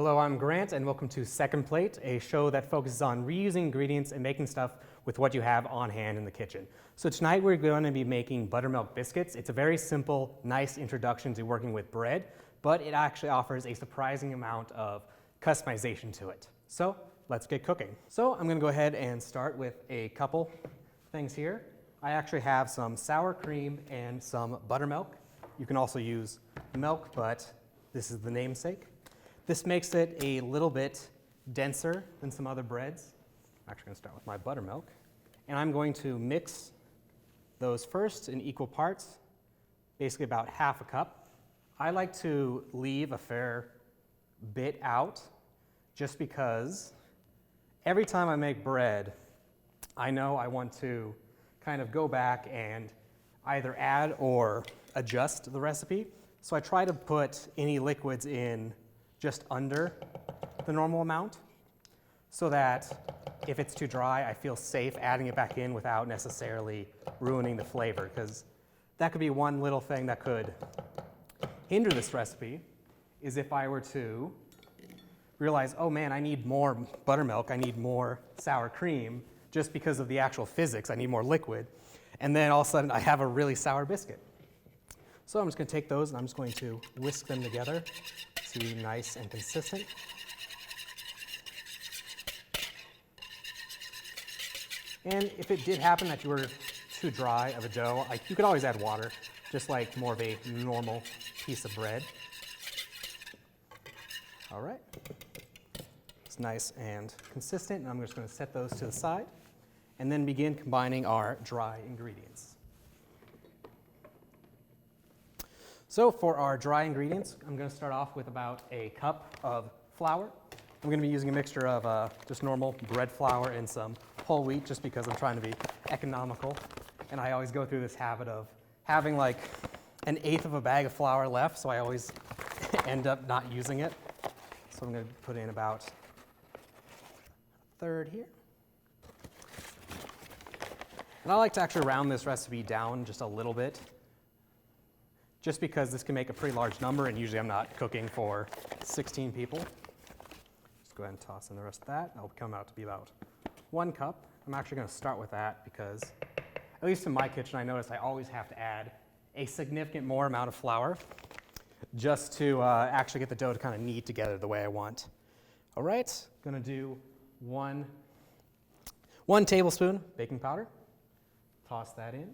Hello, I'm Grant, and welcome to Second Plate, a show that focuses on reusing ingredients and making stuff with what you have on hand in the kitchen. So tonight we're going to be making buttermilk biscuits. It's a very simple, nice introduction to working with bread, but it actually offers a surprising amount of customization to it. So let's get cooking. So I'm going to go ahead and start with a couple things here. I actually have some sour cream and some buttermilk. You can also use milk, but this is the namesake. This makes it a little bit denser than some other breads. I'm actually going to start with my buttermilk. And I'm going to mix those first in equal parts, basically about half a cup. I like to leave a fair bit out just because every time I make bread, I know I want to kind of go back and either add or adjust the recipe. So I try to put any liquids in just under the normal amount so that if it's too dry, I feel safe adding it back in without necessarily ruining the flavor, because that could be one little thing that could hinder this recipe, is if I were to realize, oh man, I need more buttermilk, I need more sour cream, just because of the actual physics, I need more liquid, and then all of a sudden I have a really sour biscuit. So I'm just going to take those and I'm just going to whisk them together to be nice and consistent. And if it did happen that you were too dry of a dough, you could always add water, just like more of a normal piece of bread. All right. It's nice and consistent, and I'm just going to set those to the side and then begin combining our dry ingredients. So for our dry ingredients, I'm going to start off with about a cup of flour. I'm going to be using a mixture of just normal bread flour and some whole wheat, just because I'm trying to be economical. And I always go through this habit of having like an eighth of a bag of flour left, so I always end up not using it. So I'm going to put in about a third here. And I like to actually round this recipe down just a little bit, just because this can make a pretty large number, and usually I'm not cooking for 16 people. Just go ahead and toss in the rest of that. That'll come out to be about 1 cup. I'm actually going to start with that because, at least in my kitchen, I notice I always have to add a significant more amount of flour just to actually get the dough to kind of knead together the way I want. All right, going to do one tablespoon baking powder. Toss that in.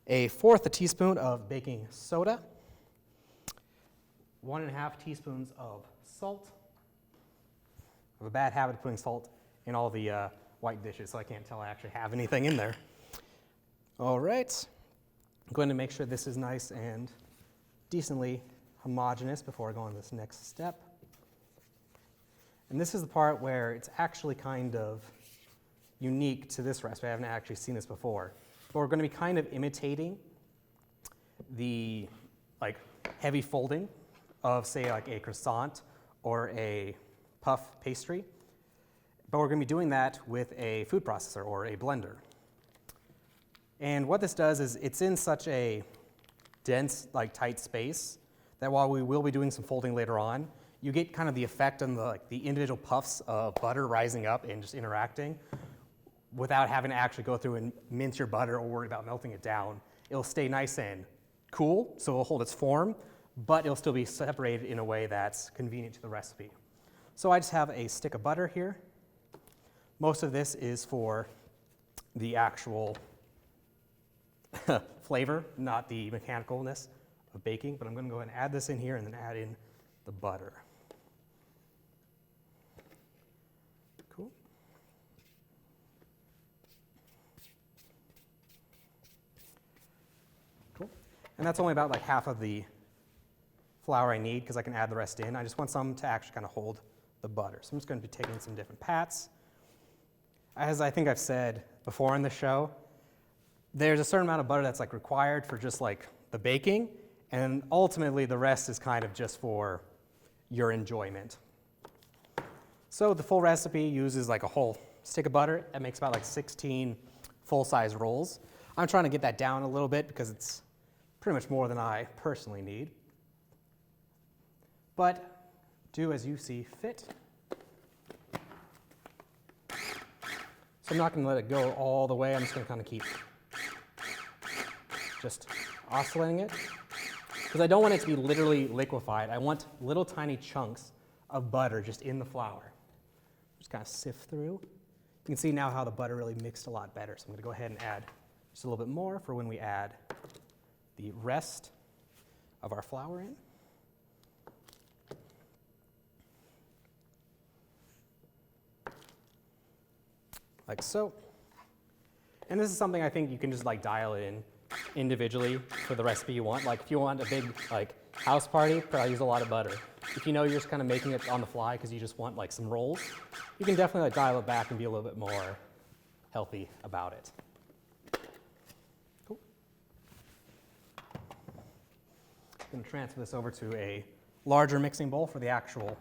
1/4 teaspoon of baking soda, 1.5 teaspoons of salt. I have a bad habit of putting salt in all the white dishes, so I can't tell I actually have anything in there. All right, I'm going to make sure this is nice and decently homogeneous before I go on to this next step. And this is the part where it's actually kind of unique to this recipe. I haven't actually seen this before. But we're going to be kind of imitating the heavy folding of, say, like a croissant or a puff pastry. But we're going to be doing that with a food processor or a blender. And what this does is it's in such a dense, tight space that while we will be doing some folding later on, you get kind of the effect on the individual puffs of butter rising up and just interacting, without having to actually go through and mince your butter or worry about melting it down. It'll stay nice and cool, so it'll hold its form, but it'll still be separated in a way that's convenient to the recipe. So I just have a stick of butter here. Most of this is for the actual flavor, not the mechanicalness of baking, but I'm going to go ahead and add this in here and then add in the butter. And that's only about half of the flour I need, because I can add the rest in. I just want some to actually kind of hold the butter. So I'm just going to be taking some different pats. As I think I've said before in the show, there's a certain amount of butter that's required for just the baking, and ultimately the rest is kind of just for your enjoyment. So the full recipe uses a whole stick of butter. That makes about 16 full-size rolls. I'm trying to get that down a little bit because it's pretty much more than I personally need. But do as you see fit. So I'm not going to let it go all the way. I'm just going to kind of keep just oscillating it, because I don't want it to be literally liquefied. I want little tiny chunks of butter just in the flour. Just kind of sift through. You can see now how the butter really mixed a lot better. So I'm going to go ahead and add just a little bit more for when we add the rest of our flour in. Like so. And this is something I think you can just like dial in individually for the recipe you want. Like if you want a big like house party, probably use a lot of butter. If you know you're just kind of making it on the fly because you just want like some rolls, you can definitely like dial it back and be a little bit more healthy about it. Cool. I'm going to transfer this over to a larger mixing bowl for the actual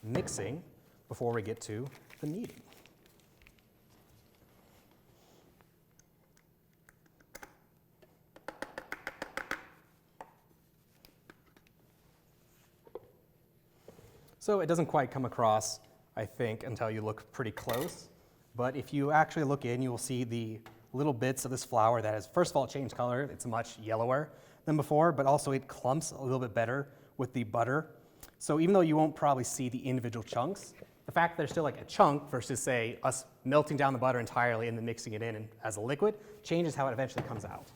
mixing before we get to the kneading. So it doesn't quite come across, I think, until you look pretty close. But if you actually look in, you will see the little bits of this flour that has, first of all, changed color. It's much yellower than before, but also it clumps a little bit better with the butter. So even though you won't probably see the individual chunks, the fact that there's still like a chunk versus, say, us melting down the butter entirely and then mixing it in as a liquid changes how it eventually comes out.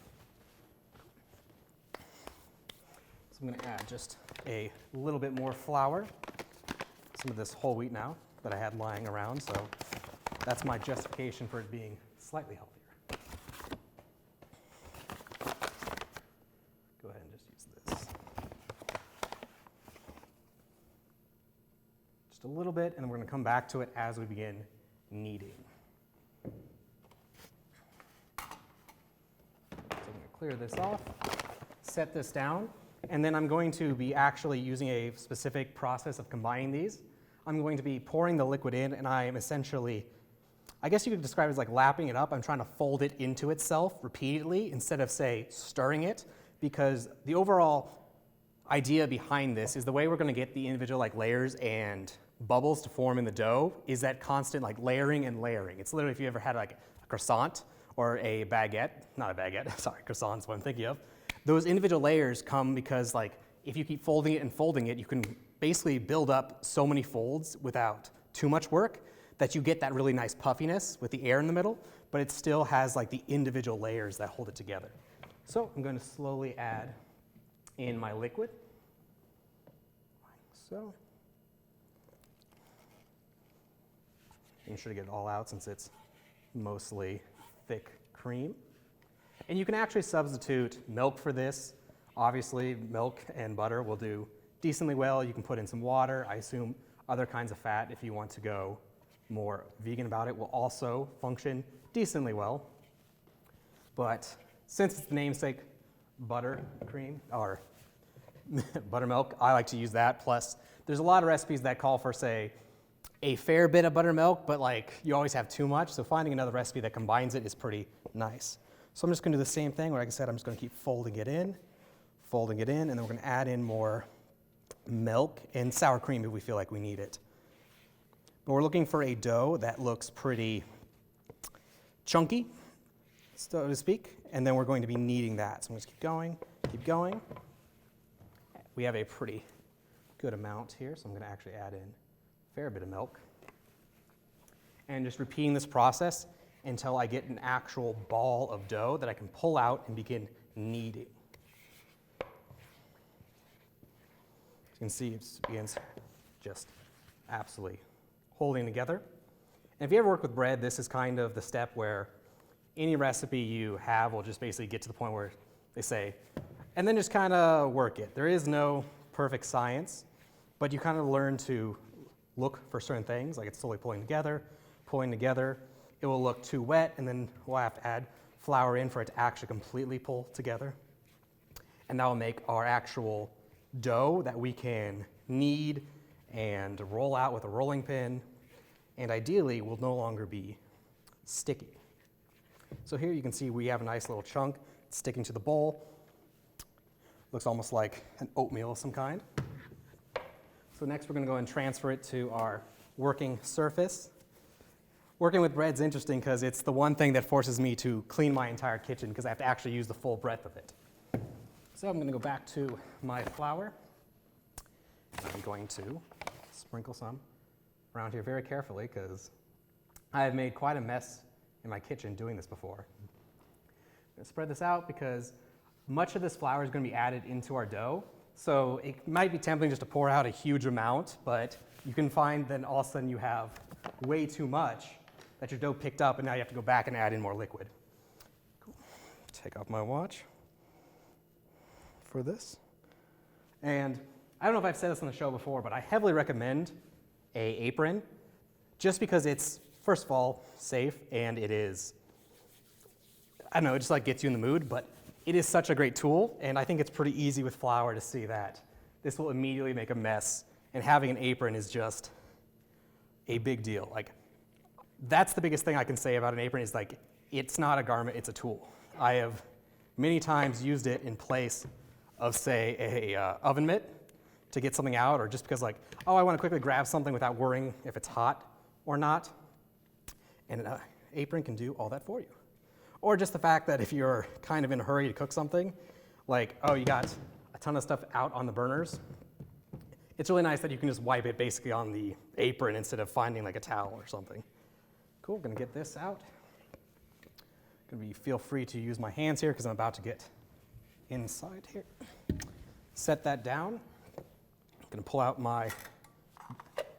So I'm going to add just a little bit more flour. Some of this whole wheat now that I had lying around, so that's my justification for it being slightly healthier. Go ahead and just use this. Just a little bit, and we're going to come back to it as we begin kneading. So I'm going to clear this off, set this down, and then I'm going to be actually using a specific process of combining these. I'm going to be pouring the liquid in, and I am essentially, I guess you could describe it as like lapping it up. I'm trying to fold it into itself repeatedly instead of, say, stirring it, because the overall idea behind this is the way we're going to get the individual like layers and bubbles to form in the dough is that constant like layering and layering. It's literally if you ever had like a croissant or a baguette, not a baguette, sorry, croissant's what I'm thinking of. Those individual layers come because like if you keep folding it and folding it, you can basically build up so many folds without too much work that you get that really nice puffiness with the air in the middle, but it still has like the individual layers that hold it together. So I'm going to slowly add in my liquid, like so. Making sure to get it all out since it's mostly thick cream. And you can actually substitute milk for this. Obviously, milk and butter will do decently well. You can put in some water. I assume other kinds of fat, if you want to go more vegan about it, will also function decently well. But since it's the namesake buttercream or buttermilk, I like to use that. Plus, there's a lot of recipes that call for, say, a fair bit of buttermilk, but like you always have too much. So finding another recipe that combines it is pretty nice. So I'm just going to do the same thing where, like I said, I'm just going to keep folding it in, and then we're going to add in more milk and sour cream if we feel like we need it. But we're looking for a dough that looks pretty chunky, so to speak, and then we're going to be kneading that. So I'm going to keep going. We have a pretty good amount here, so I'm going to actually add in a fair bit of milk. And just repeating this process until I get an actual ball of dough that I can pull out and begin kneading. As you can see, it begins just absolutely holding together. And if you ever work with bread, this is kind of the step where any recipe you have will just basically get to the point where they say, and then just kind of work it. There is no perfect science, but you kind of learn to look for certain things, like it's slowly pulling together. It will look too wet, and then we'll have to add flour in for it to actually completely pull together. And that will make our actual dough that we can knead and roll out with a rolling pin, and ideally will no longer be sticky. So here you can see we have a nice little chunk sticking to the bowl. Looks almost like an oatmeal of some kind. So So next we're going to go and transfer it to our working surface. Working with bread's interesting because it's the one thing that forces me to clean my entire kitchen because I have to actually use the full breadth of it. So I'm going to go back to my flour. I'm going to sprinkle some around here very carefully because I have made quite a mess in my kitchen doing this before. I'm going to spread this out because much of this flour is going to be added into our dough. So it might be tempting just to pour out a huge amount, but you can find then all of a sudden you have way too much that your dough picked up, and now you have to go back and add in more liquid. Cool. Take off my watch for this. And I don't know if I've said this on the show before, but I heavily recommend an apron just because it's, first of all, safe, and it is, I don't know, it just like gets you in the mood, but it is such a great tool, and I think it's pretty easy with flour to see that this will immediately make a mess, and having an apron is just a big deal. Like, that's the biggest thing I can say about an apron is like, it's not a garment, it's a tool. I have many times used it in place of, say, a oven mitt to get something out, or just because like, oh, I want to quickly grab something without worrying if it's hot or not. And an apron can do all that for you. Or just the fact that if you're kind of in a hurry to cook something, like, oh, you got a ton of stuff out on the burners, it's really nice that you can just wipe it basically on the apron instead of finding like a towel or something. Cool, gonna get this out. Feel free to use my hands here because I'm about to get inside here. Set that down. I'm gonna pull out my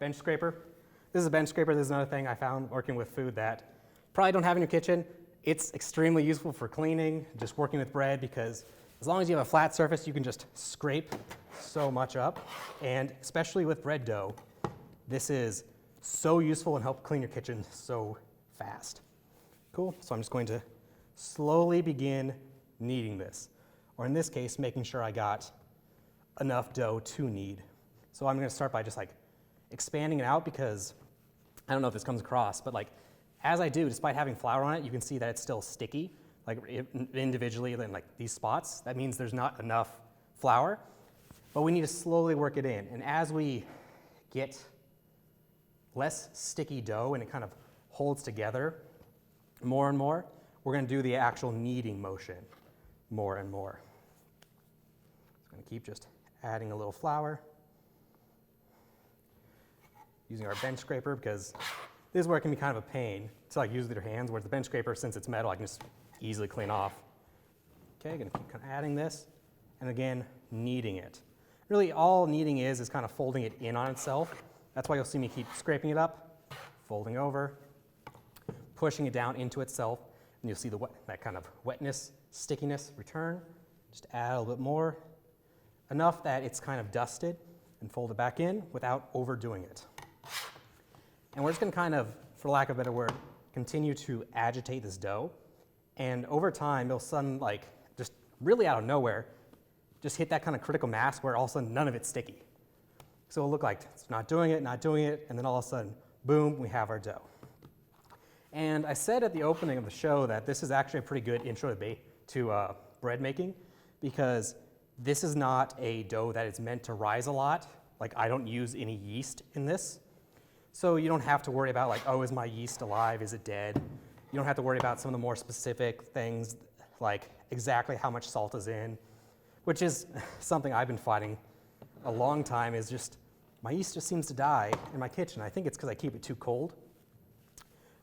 bench scraper. This is a bench scraper. This is another thing I found working with food that probably don't have in your kitchen. It's extremely useful for cleaning, just working with bread, because as long as you have a flat surface, you can just scrape so much up. And especially with bread dough, this is so useful and help clean your kitchen so fast. Cool, so I'm just going to slowly begin kneading this. Or in this case, making sure I got enough dough to knead. So I'm gonna start by just like expanding it out because I don't know if this comes across, but like as I do, despite having flour on it, you can see that it's still sticky, like individually in like these spots. That means there's not enough flour, but we need to slowly work it in. And as we get less sticky dough and it kind of holds together more and more, we're going to do the actual kneading motion more and more. So I'm going to keep just adding a little flour, using our bench scraper because this is where it can be kind of a pain to like use with your hands, whereas the bench scraper, since it's metal, I can just easily clean off. Okay, going to keep kind of adding this, and again, kneading it. Really all kneading is kind of folding it in on itself. That's why you'll see me keep scraping it up, folding over, pushing it down into itself, and you'll see that kind of wetness, stickiness return. Just add a little bit more, enough that it's kind of dusted, and fold it back in without overdoing it. And we're just going to kind of, for lack of a better word, continue to agitate this dough. And over time, it'll suddenly, like, just really out of nowhere, just hit that kind of critical mass where all of a sudden none of it's sticky. So it'll look like it's not doing it, and then all of a sudden, boom, we have our dough. And I said at the opening of the show that this is actually a pretty good intro to bread making because this is not a dough that is meant to rise a lot. Like, I don't use any yeast in this. So you don't have to worry about like, oh, is my yeast alive? Is it dead? You don't have to worry about some of the more specific things like exactly how much salt is in, which is something I've been fighting a long time, is just my yeast just seems to die in my kitchen. I think it's because I keep it too cold.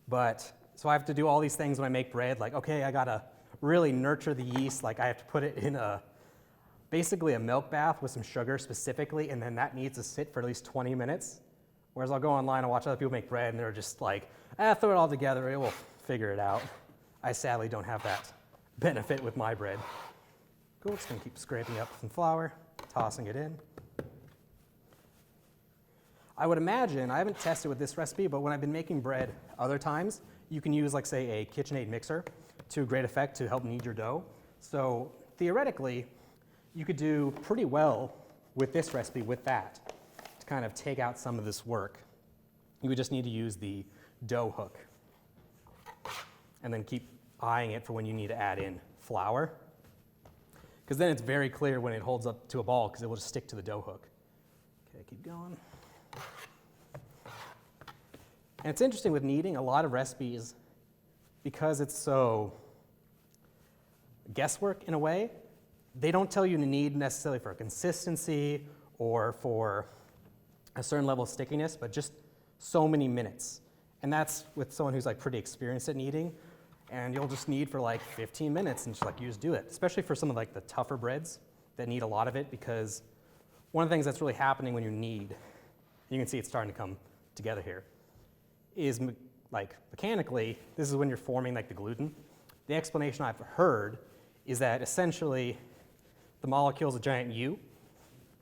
But so I have to do all these things when I make bread, like, okay, I gotta really nurture the yeast. Like I have to put it in basically a milk bath with some sugar specifically, and then that needs to sit for at least 20 minutes. Whereas I'll go online and watch other people make bread, and they're just like, throw it all together, it will figure it out. I sadly don't have that benefit with my bread. Cool, just gonna keep scraping up some flour, tossing it in. I would imagine, I haven't tested with this recipe, but when I've been making bread other times, you can use like say a KitchenAid mixer to great effect to help knead your dough. So theoretically, you could do pretty well with this recipe with that to kind of take out some of this work. You would just need to use the dough hook and then keep eyeing it for when you need to add in flour, because then it's very clear when it holds up to a ball because it will just stick to the dough hook. Okay, keep going. And it's interesting with kneading, a lot of recipes, because it's so guesswork in a way, they don't tell you to knead necessarily for consistency or for a certain level of stickiness, but just so many minutes. And that's with someone who's like pretty experienced at kneading, and you'll just knead for like 15 minutes and you just do it, especially for some of like the tougher breads that need a lot of it, because one of the things that's really happening when you knead, you can see it's starting to come together here, is like mechanically, this is when you're forming like the gluten. The explanation I've heard is that essentially the molecule's a giant U,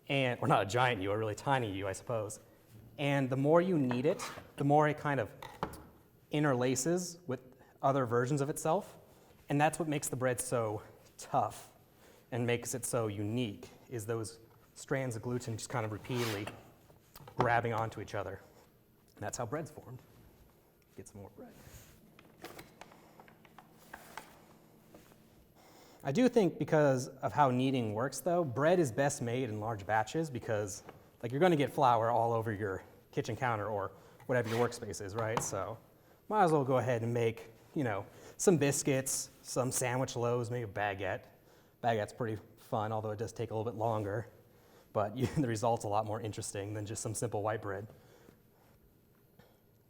or not a giant U, a really tiny U, I suppose. And the more you knead it, the more it kind of interlaces with other versions of itself. And that's what makes the bread so tough and makes it so unique, is those strands of gluten just kind of repeatedly grabbing onto each other. And that's how bread's formed. Get some more bread. I do think because of how kneading works though, bread is best made in large batches because like you're going to get flour all over your kitchen counter or whatever your workspace is, right? So might as well go ahead and make, some biscuits, some sandwich loaves, maybe a baguette. Baguette's pretty fun, although it does take a little bit longer, but the result's a lot more interesting than just some simple white bread.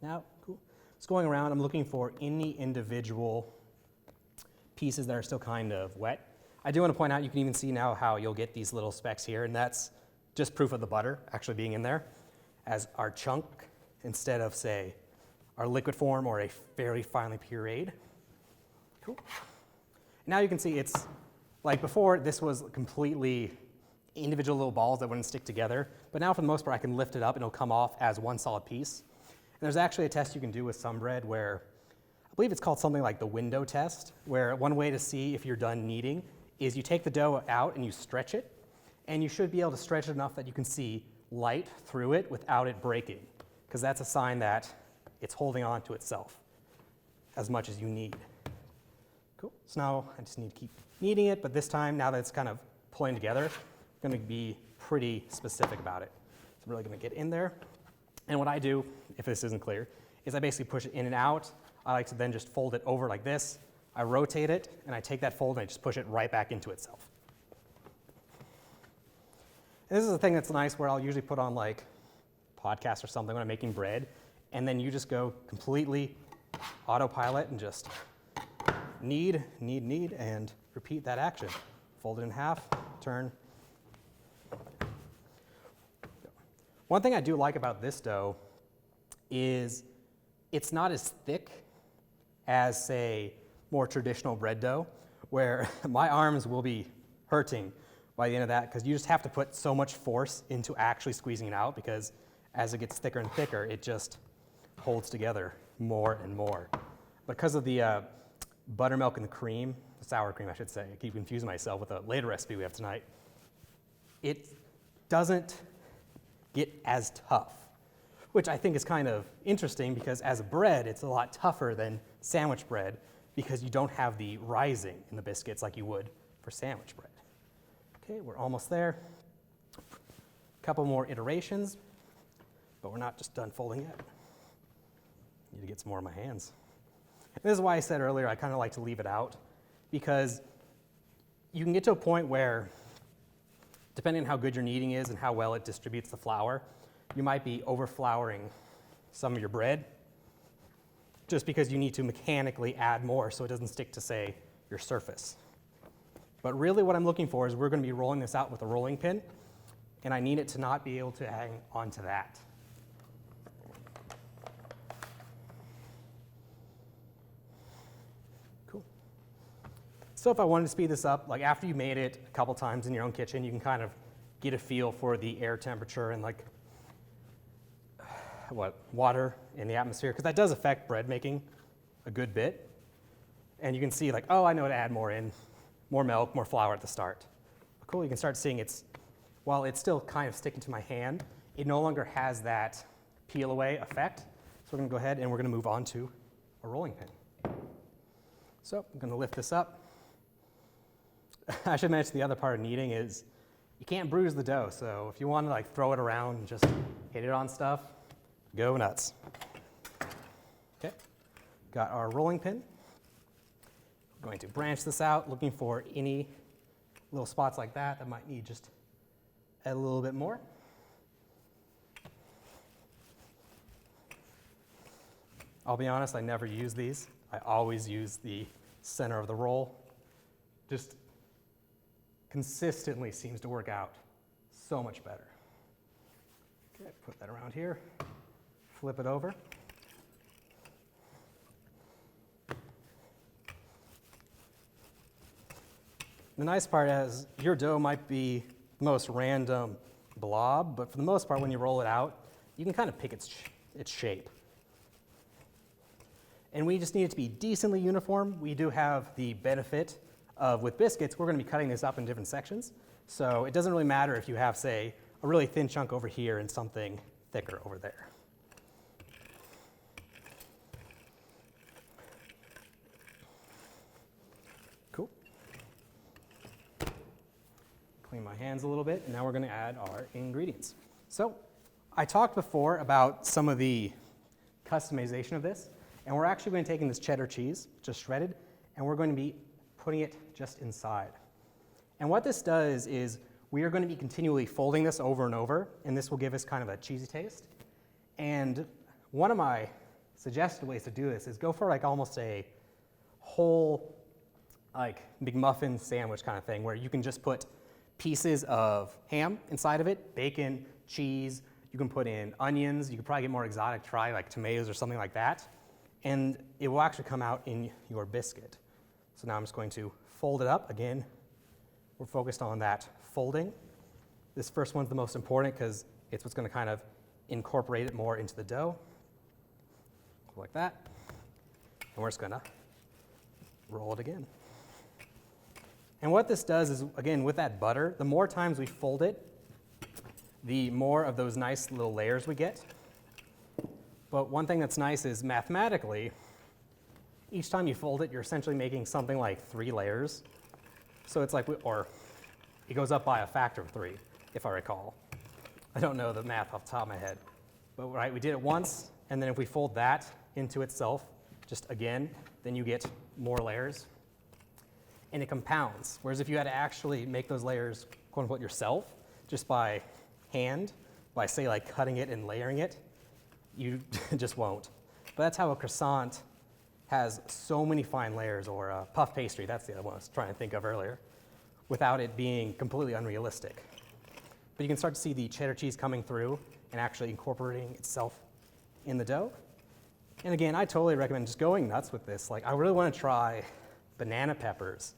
Now, cool. Just going around, I'm looking for any individual pieces that are still kind of wet. I do want to point out, you can even see now how you'll get these little specks here, and that's just proof of the butter actually being in there as our chunk instead of, say, our liquid form or a very finely pureed. Cool. Now you can see it's, like before, this was completely individual little balls that wouldn't stick together, but now for the most part I can lift it up and it'll come off as one solid piece. And there's actually a test you can do with some bread where, I believe it's called something like the window test, where one way to see if you're done kneading is you take the dough out and you stretch it, and you should be able to stretch it enough that you can see light through it without it breaking, because that's a sign that it's holding on to itself as much as you need. Cool, so now I just need to keep kneading it, but this time, now that it's kind of pulling together, I'm gonna be pretty specific about it. So I'm really gonna get in there. And what I do, if this isn't clear, is I basically push it in and out. I like to then just fold it over like this. I rotate it, and I take that fold and I just push it right back into itself. And this is the thing that's nice where I'll usually put on like podcasts or something when I'm making bread, and then you just go completely autopilot and just knead, and repeat that action. Fold it in half, turn. One thing I do like about this dough is it's not as thick as, say, more traditional bread dough, where my arms will be hurting by the end of that, because you just have to put so much force into actually squeezing it out, because as it gets thicker and thicker, it just holds together more and more. Because of the buttermilk and the cream, sour cream I should say, I keep confusing myself with a later recipe we have tonight, it doesn't get as tough, which I think is kind of interesting because as a bread, it's a lot tougher than sandwich bread because you don't have the rising in the biscuits like you would for sandwich bread. Okay, we're almost there. A couple more iterations, but we're not just done folding yet. Need to get some more in my hands. And this is why I said earlier I kind of like to leave it out, because you can get to a point where, depending on how good your kneading is and how well it distributes the flour, you might be over-flouring some of your bread just because you need to mechanically add more so it doesn't stick to, say, your surface. But really what I'm looking for is we're going to be rolling this out with a rolling pin, and I need it to not be able to hang onto that. Cool. So if I wanted to speed this up, like after you made it a couple times in your own kitchen, you can kind of get a feel for the air temperature and like water in the atmosphere, because that does affect bread making a good bit. And you can see like, oh, I know to add more in, more milk, more flour at the start. But cool, you can start seeing while it's still kind of sticking to my hand, it no longer has that peel away effect. So we're gonna go ahead and we're gonna move on to a rolling pin. So I'm gonna lift this up. I should mention the other part of kneading is you can't bruise the dough. So if you want to like throw it around and just hit it on stuff, go nuts. Okay, got our rolling pin. We're going to branch this out, looking for any little spots like that that might need just a little bit more. I'll be honest, I never use these. I always use the center of the roll. Just consistently seems to work out so much better. Okay, put that around here, flip it over. The nice part is your dough might be the most random blob, but for the most part, when you roll it out, you can kind of pick its shape. And we just need it to be decently uniform. We do have the benefit of, with biscuits, we're going to be cutting this up in different sections. So it doesn't really matter if you have, say, a really thin chunk over here and something thicker over there. Cool. Clean my hands a little bit, and now we're going to add our ingredients. So I talked before about some of the customization of this, and we're actually going to be taking this cheddar cheese, just shredded, and we're going to be putting it just inside. And what this does is we are going to be continually folding this over and over, and this will give us kind of a cheesy taste. And one of my suggested ways to do this is go for like almost a whole like McMuffin sandwich kind of thing, where you can just put pieces of ham inside of it, bacon, cheese. You can put in onions. You could probably get more exotic, try like tomatoes or something like that. And it will actually come out in your biscuit. So now I'm just going to fold it up. Again, we're focused on that folding. This first one's the most important because it's what's going to kind of incorporate it more into the dough. Like that. And we're just going to roll it again. And what this does is, again, with that butter, the more times we fold it, the more of those nice little layers we get. But one thing that's nice is mathematically, each time you fold it, you're essentially making something like 3 layers. So it's like, or it goes up by a factor of 3, if I recall. I don't know the math off the top of my head. But right, we did it once, and then if we fold that into itself, just again, then you get more layers. And it compounds. Whereas if you had to actually make those layers, quote unquote, yourself, just by hand, by say like cutting it and layering it, you just won't. But that's how a croissant has so many fine layers, or a puff pastry, that's the other one I was trying to think of earlier, without it being completely unrealistic. But you can start to see the cheddar cheese coming through and actually incorporating itself in the dough. And again, I totally recommend just going nuts with this. Like, I really want to try banana peppers,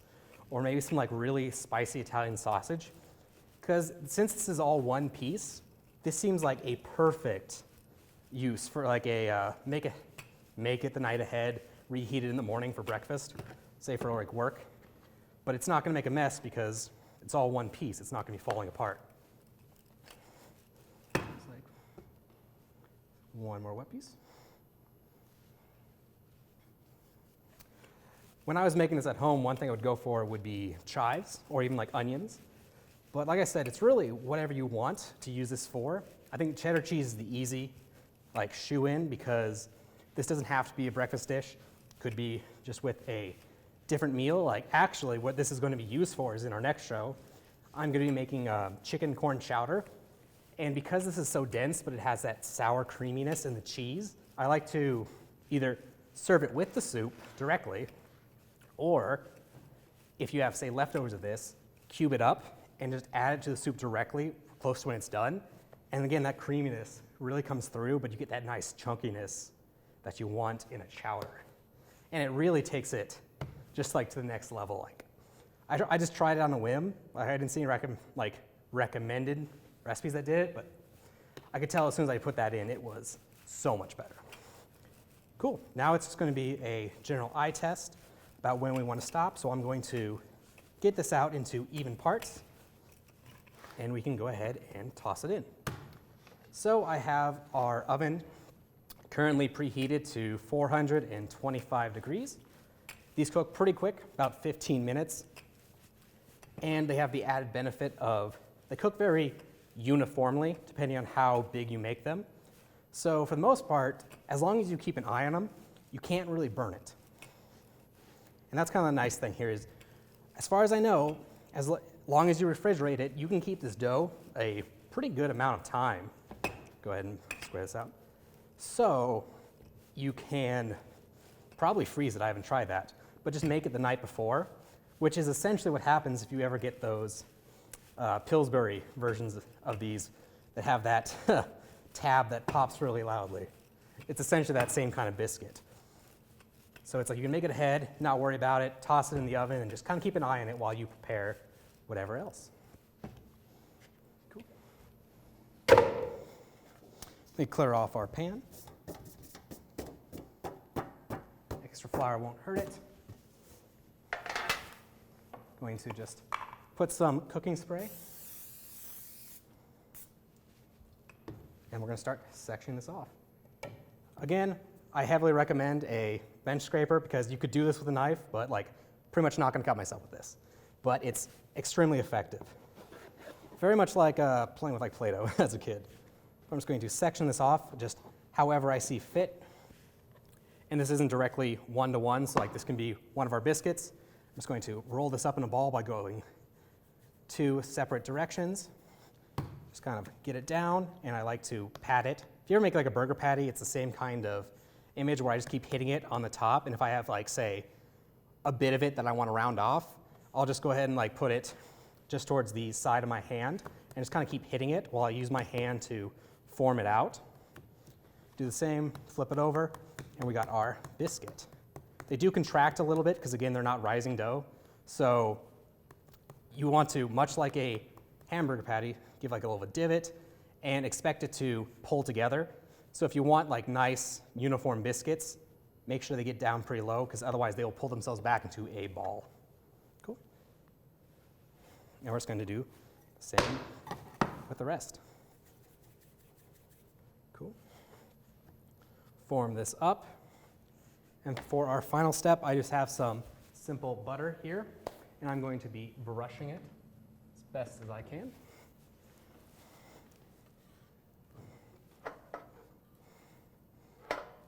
or maybe some like really spicy Italian sausage, because since this is all one piece, this seems like a perfect use for like a make it the night ahead, reheat it in the morning for breakfast, say for like work. But it's not going to make a mess because it's all one piece. It's not going to be falling apart. Just like one more wet piece. When I was making this at home, one thing I would go for would be chives or even like onions. But like I said, it's really whatever you want to use this for. I think cheddar cheese is the easy like shoe in, because this doesn't have to be a breakfast dish. Could be just with a different meal. Like actually what this is going to be used for is in our next show, I'm going to be making chicken corn chowder. And because this is so dense, but it has that sour creaminess in the cheese, I like to either serve it with the soup directly, or if you have, say, leftovers of this, cube it up and just add it to the soup directly, close to when it's done. And again, that creaminess really comes through, but you get that nice chunkiness that you want in a chowder. And it really takes it just like to the next level. Like, I just tried it on a whim. I didn't see any recommended recipes that did it, but I could tell as soon as I put that in, it was so much better. Cool. Now it's just going to be a general eye test about when we want to stop. So I'm going to get this out into even parts, and we can go ahead and toss it in. So I have our oven currently preheated to 425 degrees. These cook pretty quick, about 15 minutes. And they have the added benefit of they cook very uniformly depending on how big you make them. So for the most part, as long as you keep an eye on them, you can't really burn it. And that's kind of the nice thing here is, as far as I know, as long as you refrigerate it, you can keep this dough a pretty good amount of time. Go ahead and square this out. So you can probably freeze it, I haven't tried that, but just make it the night before, which is essentially what happens if you ever get those Pillsbury versions of these that have that tab that pops really loudly. It's essentially that same kind of biscuit. So it's like you can make it ahead, not worry about it, toss it in the oven, and just kind of keep an eye on it while you prepare whatever else. Cool. Let me clear off our pan. Extra flour won't hurt it. Going to just put some cooking spray. And we're going to start sectioning this off. Again, I heavily recommend a bench scraper because you could do this with a knife, but like pretty much not going to cut myself with this. But it's extremely effective. Very much like playing with like Play-Doh as a kid. I'm just going to section this off just however I see fit. And this isn't directly one-to-one, so like this can be one of our biscuits. I'm just going to roll this up in a ball by going 2 separate directions. Just kind of get it down, and I like to pat it. If you ever make like a burger patty, it's the same kind of image where I just keep hitting it on the top, and if I have like, say, a bit of it that I want to round off, I'll just go ahead and like put it just towards the side of my hand and just kind of keep hitting it while I use my hand to form it out. Do the same, flip it over, and we got our biscuit. They do contract a little bit because again, they're not rising dough. So you want to, much like a hamburger patty, give like a little divot and expect it to pull together. So if you want like nice uniform biscuits, make sure they get down pretty low because otherwise they will pull themselves back into a ball. Cool. Now we're just going to do the same with the rest. Cool. Form this up. And for our final step, I just have some simple butter here, and I'm going to be brushing it as best as I can.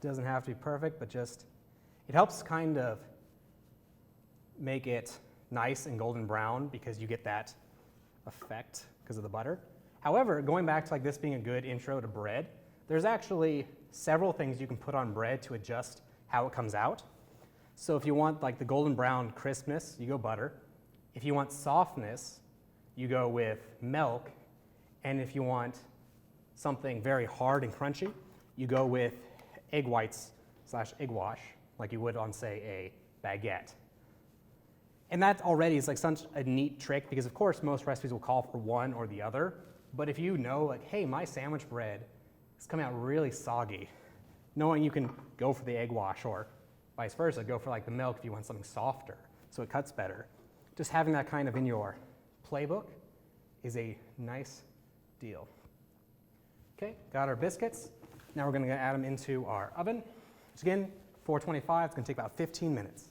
Doesn't have to be perfect, but just, it helps kind of make it nice and golden brown because you get that effect because of the butter. However, going back to like this being a good intro to bread, there's actually several things you can put on bread to adjust how it comes out. So if you want like the golden brown crispness, you go butter. If you want softness, you go with milk. And if you want something very hard and crunchy, you go with egg whites / egg wash, like you would on, say, a baguette. And that already is like such a neat trick because, of course, most recipes will call for one or the other. But if you know, like, hey, my sandwich bread is coming out really soggy, knowing you can go for the egg wash or vice versa, go for like the milk if you want something softer so it cuts better. Just having that kind of in your playbook is a nice deal. Okay, got our biscuits. Now we're going to add them into our oven, which again, 425, it's going to take about 15 minutes.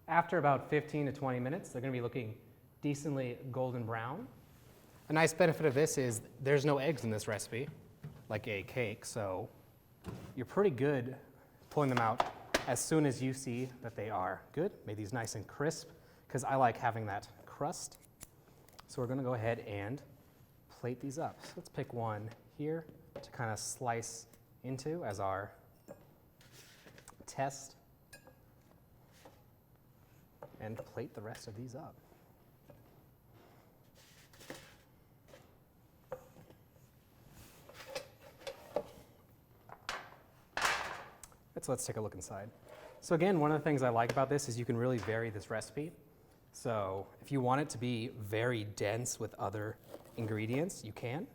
After about 15 to 20 minutes, they're going to be looking decently golden brown. A nice benefit of this is there's no eggs in this recipe, like a cake, so you're pretty good pulling them out as soon as you see that they are good. Made these nice and crisp, because I like having that crust. So we're going to go ahead and plate these up. So let's pick one here to kind of slice into as our test, and plate the rest of these up. So let's take a look inside. So again, one of the things I like about this is you can really vary this recipe. So if you want it to be very dense with other ingredients, you can.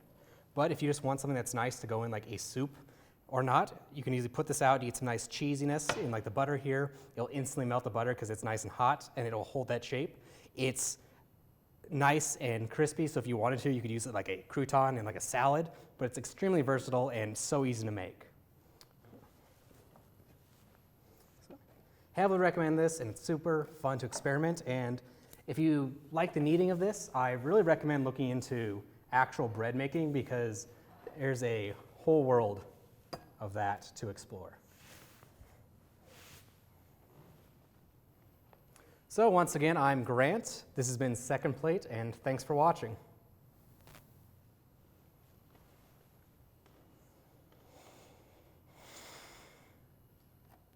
But if you just want something that's nice to go in like a soup or not, you can easily put this out, you get some nice cheesiness in like the butter here. It'll instantly melt the butter because it's nice and hot and it'll hold that shape. It's nice and crispy, so if you wanted to, you could use it like a crouton in like a salad, but it's extremely versatile and so easy to make. So, heavily recommend this, and it's super fun to experiment. And if you like the kneading of this, I really recommend looking into actual bread making because there's a whole world of that to explore. So once again, I'm Grant. This has been Second Plate, and thanks for watching.